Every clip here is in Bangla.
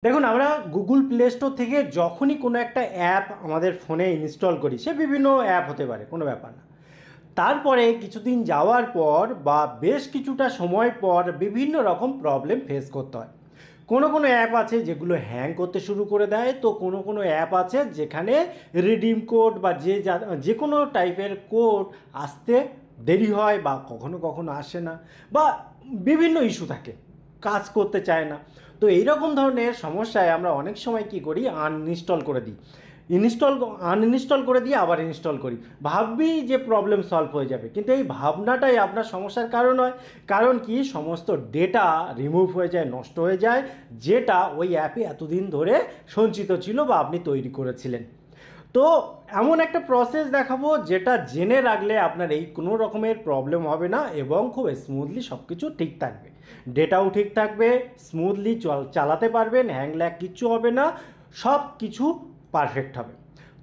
দেখুন, আমরা গুগল প্লে স্টোর থেকে যখনই কোনো একটা অ্যাপ আমাদের ফোনে ইনস্টল করি, সে বিভিন্ন অ্যাপ হতে পারে, কোনো ব্যাপার না। তারপরে কিছুদিন যাওয়ার পর বা বেশ কিছুটা সময় পর বিভিন্ন রকম প্রবলেম ফেস করতে হয়। কোনো কোনো অ্যাপ আছে যেগুলো হ্যাং করতে শুরু করে দেয়, তো কোনো কোনো অ্যাপ আছে যেখানে রিডিম কোড বা যে কোনো টাইপের কোড আসতে দেরি হয় বা কখনো কখনো আসে না, বা বিভিন্ন ইস্যু থাকে, কাজ করতে চায় না। তো এইরকম ধরনের সমস্যায় আমরা অনেক সময় কি করি, আনইনস্টল করে দিই। আনইনস্টল করে দিয়ে আবার ইনস্টল করি, ভাববি যে প্রবলেম সলভ হয়ে যাবে, কিন্তু এই ভাবনাটাই আপনার সমস্যার কারণ হয়। কারণ কি, সমস্ত ডেটা রিমুভ হয়ে যায়, নষ্ট হয়ে যায়, যেটা ওই অ্যাপে এতদিন ধরে সঞ্চিত ছিল বা আপনি তৈরি করেছিলেন। তো এমন একটা প্রসেস দেখাবো যেটা জেনে রাখলে আপনার এই কোনো রকমের প্রবলেম হবে না এবং খুব স্মুথলি সব কিছু ঠিক থাকবে। ডেটাও ঠিক থাকবে, স্মুথলি চালাতে পারবেন, হ্যাং ল্যাগ কিচ্ছু হবে না, সব কিছু পারফেক্ট হবে।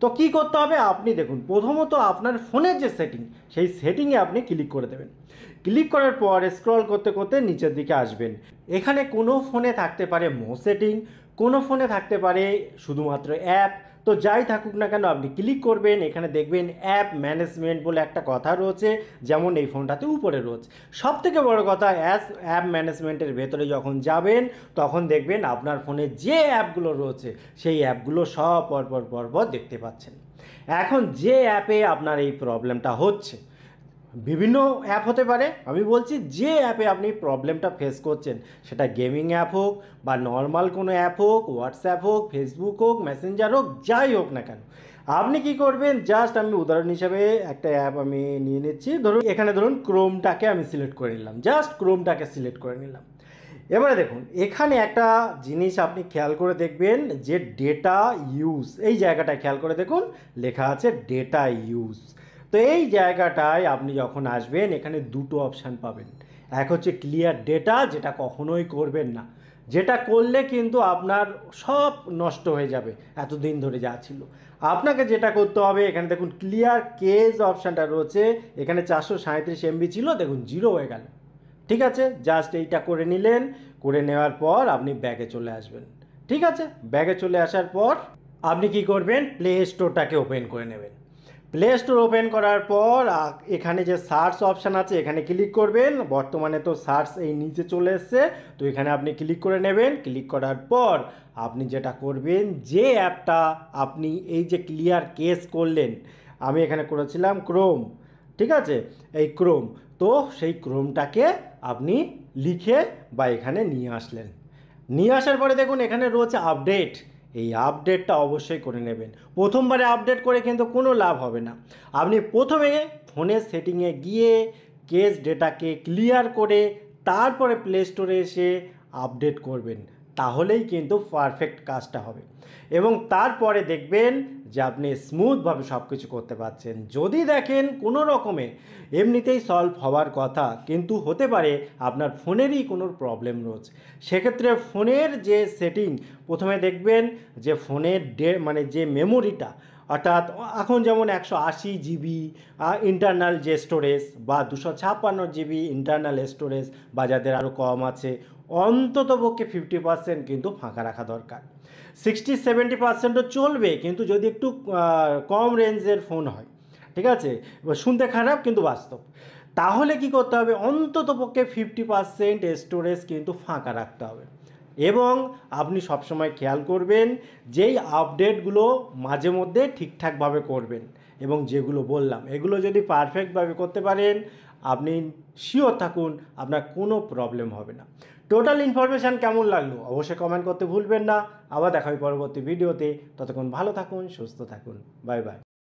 তো কি করতে হবে, আপনি দেখুন, প্রথমত আপনার ফোনের যে সেটিং, সেই সেটিংয়ে আপনি ক্লিক করে দেবেন। ক্লিক করার পর স্ক্রল করতে করতে নিচের দিকে আসবেন। এখানে কোনো ফোনে থাকতে পারে মো সেটিং, কোনো ফোনে থাকতে পারে শুধুমাত্র অ্যাপ। তো যাই থাকুক না কেন, আপনি ক্লিক করবেন, এখানে দেখবেন অ্যাপ ম্যানেজমেন্ট বলে একটা কথা রয়েছে, যেমন এই ফোনটাতে উপরে রয়েছে। সব থেকে বড় কথা, অ্যাপ ম্যানেজমেন্টের ভেতরে যখন যাবেন, তখন দেখবেন আপনার ফোনে যে অ্যাপগুলো রয়েছে সেই অ্যাপগুলো সব পরপর পরপর দেখতে পাচ্ছেন। এখন যে অ্যাপে আপনার এই প্রবলেমটা হচ্ছে, বিভিন্ন অ্যাপ হতে পারে, আমি বলছি যে অ্যাপে আপনি প্রবলেমটা ফেস করছেন, সেটা গেমিং অ্যাপ হোক বা নর্মাল কোনো অ্যাপ হোক, হোয়াটসঅ্যাপ হোক, ফেসবুক হোক, মেসেঞ্জার হোক, যাই হোক না কেন, আপনি কি করবেন, জাস্ট আমি উদাহরণ হিসাবে একটা অ্যাপ আমি নিয়ে নিচ্ছি। ধরুন এখানে ধরুন ক্রোমটাকে আমি সিলেক্ট করে নিলাম, জাস্ট ক্রোমটাকে সিলেক্ট করে নিলাম। এবারে দেখুন, এখানে একটা জিনিস আপনি খেয়াল করে দেখবেন, যে ডেটা ইউজ, এই জায়গাটায় খেয়াল করে দেখুন, লেখা আছে ডেটা ইউজ। তো এই জায়গাটায় আপনি যখন আসবেন, এখানে দুটো অপশান পাবেন। এক হচ্ছে ক্লিয়ার ডেটা, যেটা কখনোই করবেন না, যেটা করলে কিন্তু আপনার সব নষ্ট হয়ে যাবে এতদিন ধরে যা ছিল। আপনাকে যেটা করতে হবে, এখানে দেখুন ক্লিয়ার কেজ অপশানটা রয়েছে, এখানে 437 MB ছিল, দেখুন জিরো হয়ে গেল। ঠিক আছে, জাস্ট এইটা করে নিলেন। করে নেওয়ার পর আপনি ব্যাগে চলে আসবেন। ঠিক আছে, ব্যাগে চলে আসার পর আপনি কি করবেন, প্লে স্টোরটাকে ওপেন করে নেবেন। প্লে স্টোর ওপেন করার পর এখানে যে সার্চ অপশান আছে, এখানে ক্লিক করবেন। বর্তমানে তো সার্চ এই নিচে চলে এসছে, তো এখানে আপনি ক্লিক করে নেবেন। ক্লিক করার পর আপনি যেটা করবেন, যে অ্যাপটা আপনি এই যে ক্লিয়ার কেস করলেন, আমি এখানে করেছিলাম ক্রোম, ঠিক আছে, এই ক্রোম, তো সেই ক্রোমটাকে আপনি লিখে বা এখানে নিয়ে আসলেন। নিয়ে আসার পরে দেখুন এখানে রয়েছে আপডেট, এই আপডেটটা অবশ্যই করে নেবেন। প্রথমবারে আপডেট করে কিন্তু কোনো লাভ হবে না। আপনি প্রথমে ফোনের সেটিংয়ে গিয়ে কেস ডেটাকে ক্লিয়ার করে তারপরে প্লে স্টোরে এসে আপডেট করবেন, তাহলেই কিন্তু পারফেক্ট কাজটা হবে। এবং তারপরে দেখবেন যে আপনি স্মুথভাবে সব কিছু করতে পারছেন। যদি দেখেন কোনো রকমে এমনিতেই সলভ হওয়ার কথা, কিন্তু হতে পারে আপনার ফোনেরই কোনো প্রবলেম রয়েছে, সেক্ষেত্রে ফোনের যে সেটিং, প্রথমে দেখবেন যে ফোনের মানে যে মেমোরিটা, অর্থাৎ এখন যেমন 128 GB ইন্টারনাল যে স্টোরেজ বা 256 GB ইন্টারনাল স্টোরেজ, বা যাদের আরও কম আছে, অন্ততপক্ষে 50% কিন্তু ফাঁকা রাখা দরকার। 60-70%ও চলবে, কিন্তু যদি একটু কম রেঞ্জের ফোন হয়, ঠিক আছে, শুনতে খারাপ কিন্তু বাস্তব, তাহলে কি করতে হবে, অন্ততপক্ষে 50% স্টোরেজ কিন্তু ফাঁকা রাখতে হবে। এবং আপনি সবসময় খেয়াল করবেন যেই আপডেটগুলো মাঝে মধ্যে ঠিকঠাকভাবে করবেন, এবং যেগুলো বললাম এগুলো যদি পারফেক্টভাবে করতে পারেন, আপনি শিওর থাকুন আপনার কোনো প্রবলেম হবে না। টোটাল ইনফরমেশান কেমন লাগলো অবশ্যই কমেন্ট করতে ভুলবেন না। আবার দেখা হবে পরবর্তী ভিডিওতে, ততক্ষণ ভালো থাকুন, সুস্থ থাকুন, বাই বাই।